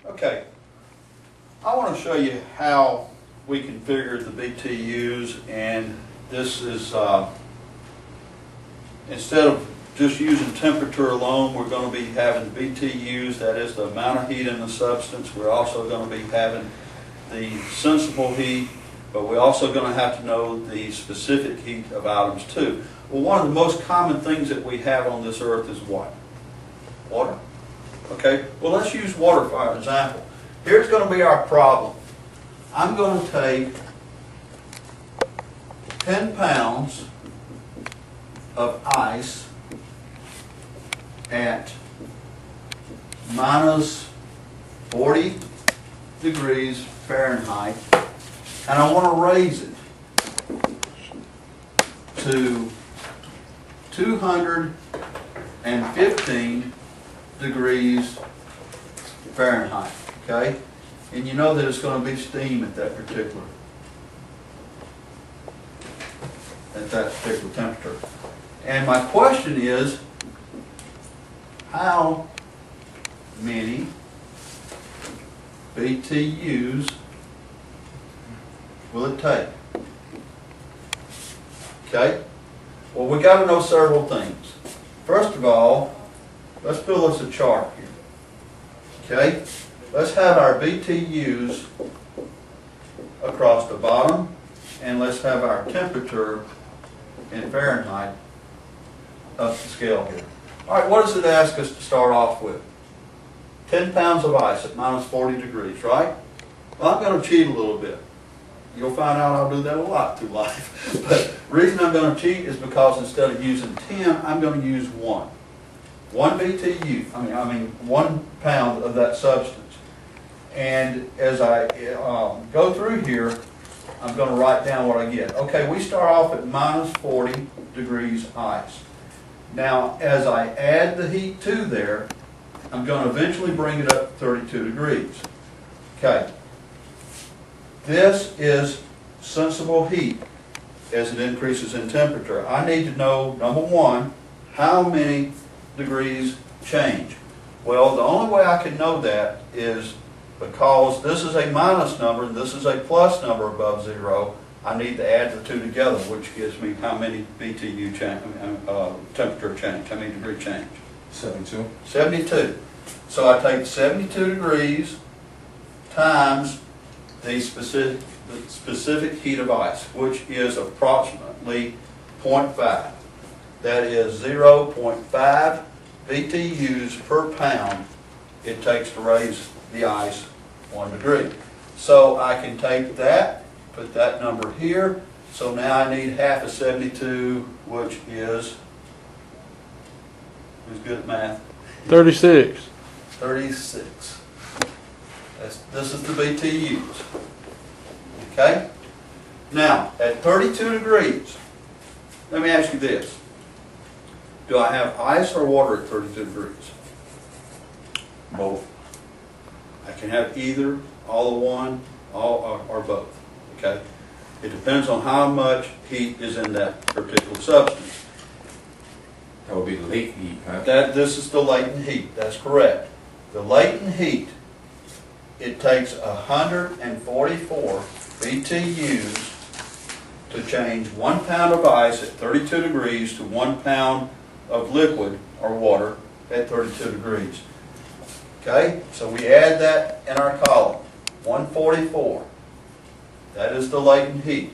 Okay, I want to show you how we configure the BTUs, and this is, instead of just using temperature alone, we're going to be having BTUs, that is the amount of heat in the substance. We're also going to be having the sensible heat, but we're also going to have to know the specific heat of items too. Well, one of the most common things that we have on this earth is what? Water. Okay, well, let's use water for example. Here's going to be our problem. I'm going to take 10 pounds of ice at minus 40 degrees Fahrenheit, and I want to raise it to 215 degrees Fahrenheit, okay? And you know that it's going to be steam at that particular temperature. And my question is, how many BTUs will it take? Okay? Well, we got to know several things. First of all, let's build us a chart here. Okay? Let's have our BTUs across the bottom, and let's have our temperature in Fahrenheit up the scale here. All right, what does it ask us to start off with? 10 pounds of ice at minus 40 degrees, right? Well, I'm going to cheat a little bit. You'll find out I'll do that a lot through life. But the reason I'm going to cheat is because instead of using 10, I'm going to use 1. 1 BTU, I mean 1 pound of that substance. And as I go through here, I'm going to write down what I get. Okay, we start off at minus 40 degrees ice. Now, as I add the heat to there, I'm going to eventually bring it up to 32 degrees. Okay. This is sensible heat as it increases in temperature. I need to know, number one, how many degrees change. Well, the only way I can know that is because this is a minus number and this is a plus number above 0. I need to add the two together, which gives me how many BTU change, temperature change, how many degree change? 72. 72. So I take 72 degrees times the specific heat of ice, which is approximately 0.5. That is 0.5 BTUs per pound it takes to raise the ice 1 degree. So I can take that, put that number here. So now I need half of 72, which is, who's good at math? 36. 36. This is the BTUs. Okay? Now, at 32 degrees, let me ask you this. Do I have ice or water at 32 degrees? Both. I can have either, all of one, all or both. Okay? It depends on how much heat is in that particular substance. That would be the latent heat, huh? This is the latent heat. That's correct. The latent heat, it takes 144 BTUs to change 1 pound of ice at 32 degrees to 1 pound of liquid or water at 32 degrees. Okay, so we add that in our column, 144. That is the latent heat.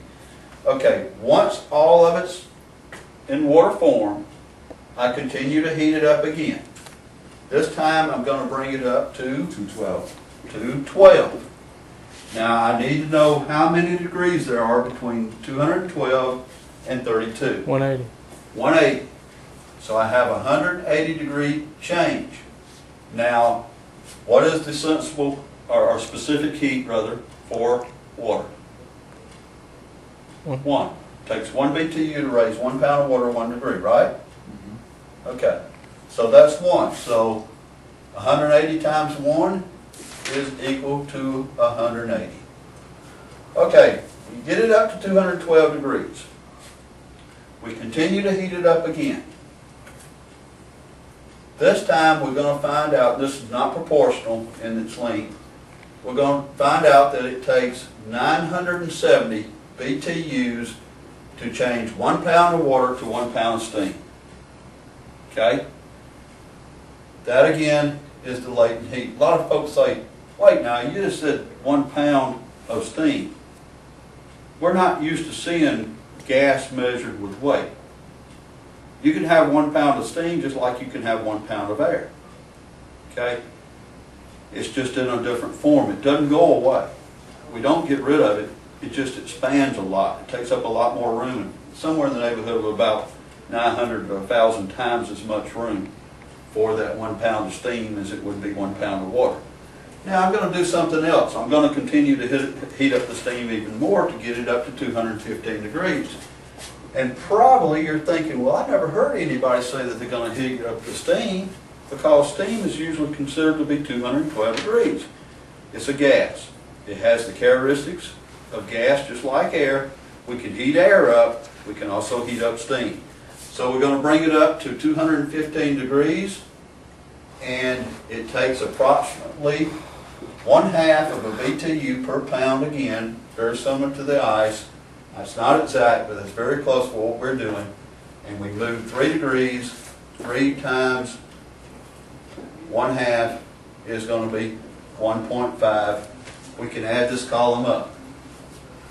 Okay, once all of it's in water form, I continue to heat it up again. This time I'm going to bring it up to 212. 212. Now I need to know how many degrees there are between 212 and 32. 180. 180. So I have a 180 degree change. Now, what is the sensible or specific heat rather for water? 1. Takes 1 BTU to raise 1 pound of water 1 degree, right? Mm-hmm. Okay. So that's 1. So 180 times 1 is equal to 180. Okay, we get it up to 212 degrees. We continue to heat it up again. This time, we're gonna find out, this is not proportional in its length. We're gonna find out that it takes 970 BTUs to change 1 pound of water to 1 pound of steam. Okay? That again is the latent heat. A lot of folks say, wait now, you just said 1 pound of steam. We're not used to seeing gas measured with weight. You can have 1 pound of steam just like you can have 1 pound of air. Okay? It's just in a different form. It doesn't go away. We don't get rid of it. It just expands a lot. It takes up a lot more room. Somewhere in the neighborhood of about 900 to 1,000 times as much room for that 1 pound of steam as it would be 1 pound of water. Now I'm going to do something else. I'm going to continue to heat up the steam even more to get it up to 215 degrees. And probably you're thinking, well, I never heard anybody say that they're going to heat up the steam, because steam is usually considered to be 212 degrees. It's a gas. It has the characteristics of gas just like air. We can heat air up. We can also heat up steam. So we're going to bring it up to 215 degrees, and it takes approximately 1/2 of a BTU per pound, again, very similar to the ice. It's not exact, but it's very close to what we're doing. And we move 3 degrees, 3 times 1/2 is going to be 1.5. We can add this column up.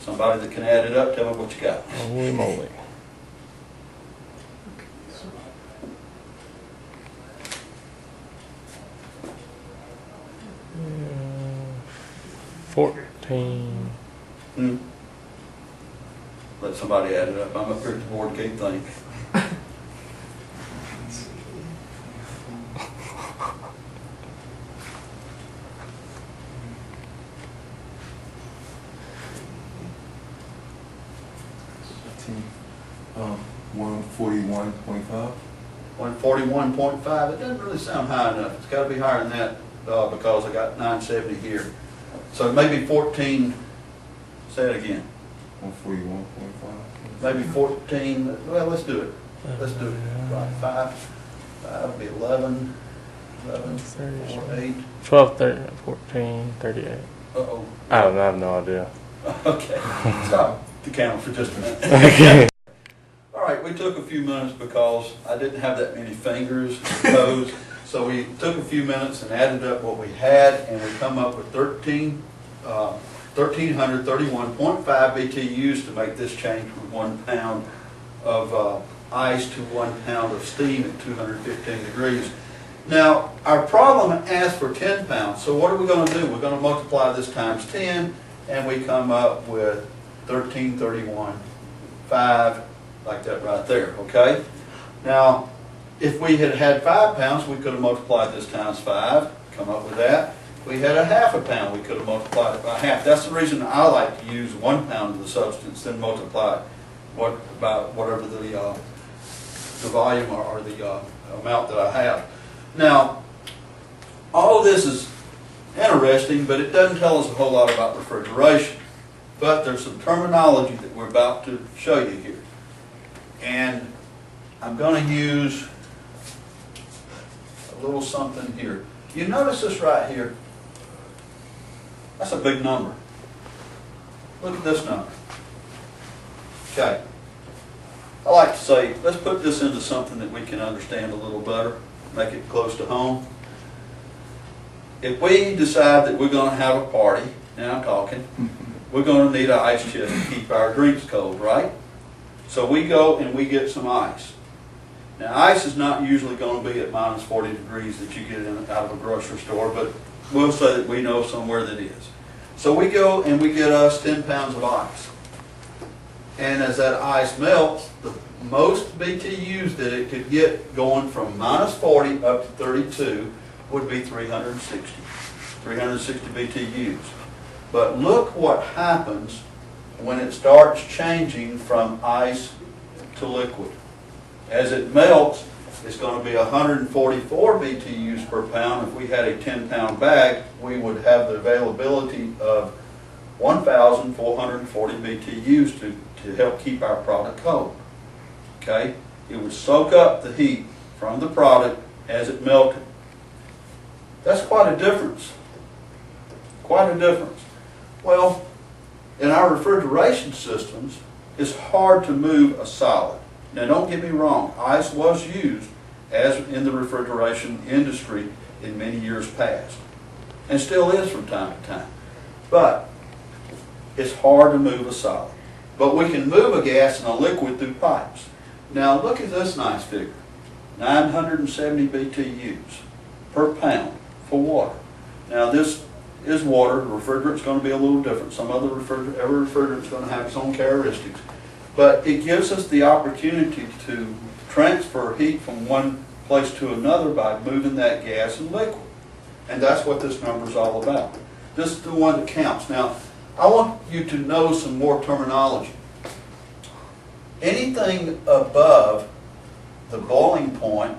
Somebody that can add it up, tell me what you got. Holy moly. Yeah, 14. Let somebody add it up. I'm up here at the board, can't think. Um, 141.5. 141.5. It doesn't really sound high enough. It's got to be higher than that because I got 970 here. So maybe 14. Say it again. 141.5. Maybe 14. Well, let's do it. Let's do it. Right, 5 would be 11. 11, 4, 8. 12, 13, 14, 38. Uh-oh. I don't know, I have no idea. Okay. Stop the camera for just a minute. Okay. All right, we took a few minutes because I didn't have that many fingers and toes. So we took a few minutes and added up what we had, and we come up with 1,331.5 BTUs to make this change from 1 pound of ice to 1 pound of steam at 215 degrees. Now, our problem asks for 10 pounds, so what are we going to do? We're going to multiply this times 10, and we come up with 1,331.5, like that right there, okay? Now, if we had had 5 pounds, we could have multiplied this times 5, come up with that. If we had 1/2 pound, we could have multiplied it by half. That's the reason I like to use 1 pound of the substance, then multiply it by whatever the volume or the amount that I have. Now, all of this is interesting, but it doesn't tell us a whole lot about refrigeration. But there's some terminology that we're about to show you here. And I'm going to use a little something here. You notice this right here? That's a big number. Look at this number. Okay. I like to say, let's put this into something that we can understand a little better, make it close to home. If we decide that we're going to have a party, now I'm talking, we're going to need an ice chest to keep our drinks cold, right? So we go and we get some ice. Now, ice is not usually going to be at minus 40 degrees that you get out of a grocery store, but we'll say that we know somewhere that is. So we go and we get us 10 pounds of ice. And as that ice melts, the most BTUs that it could get going from minus 40 up to 32 would be 360 BTUs. But look what happens when it starts changing from ice to liquid. As it melts, it's going to be 144 BTUs per pound. If we had a 10-pound bag, we would have the availability of 1,440 BTUs to help keep our product cold. Okay? It would soak up the heat from the product as it melted. That's quite a difference. Quite a difference. Well, in our refrigeration systems, it's hard to move a solid. Now don't get me wrong, ice was used as in the refrigeration industry in many years past, and still is from time to time. But it's hard to move a solid. But we can move a gas and a liquid through pipes. Now look at this nice figure. 970 BTUs per pound for water. Now this is water. The refrigerant's going to be a little different. Every refrigerant's going to have its own characteristics. But it gives us the opportunity to transfer heat from one place to another by moving that gas and liquid. And that's what this number is all about. This is the one that counts. Now, I want you to know some more terminology. Anything above the boiling point,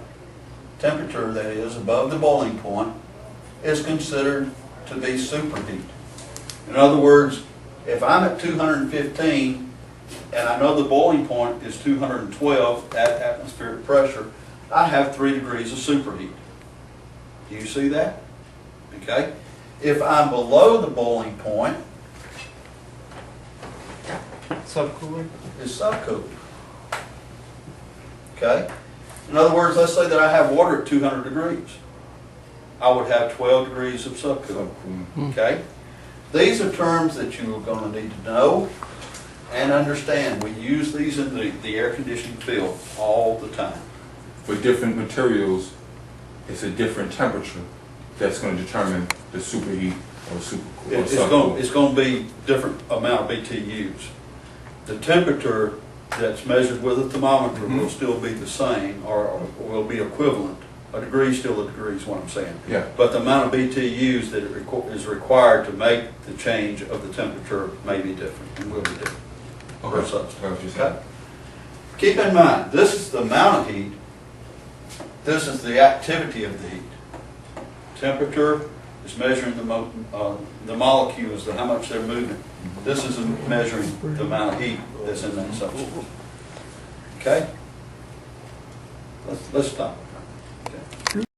temperature that is, above the boiling point, is considered to be superheat. In other words, if I'm at 215 and I know the boiling point is 212 at atmospheric pressure, I have 3 degrees of superheat. Do you see that? Okay. If I'm below the boiling point, Subcooling? is subcooled. Okay? In other words, let's say that I have water at 200 degrees. I would have 12 degrees of subcooling. Okay? These are terms that you are going to need to know and understand. We use these in the air conditioning field all the time. For different materials, it's a different temperature that's going to determine the superheat or supercool. It's going to be different amount of BTUs. The temperature that's measured with a thermometer will still be the same or will be equivalent. A degree is still a degree is what I'm saying. Yeah. But the amount of BTUs that is required to make the change of the temperature may be different and will be different. Okay. Per substance. Got what you're saying. Okay? Keep in mind, this is the amount of heat. This is the activity of the heat. Temperature is measuring the molecules, how much they're moving. This is measuring the amount of heat that's in that substance. Okay? Let's stop.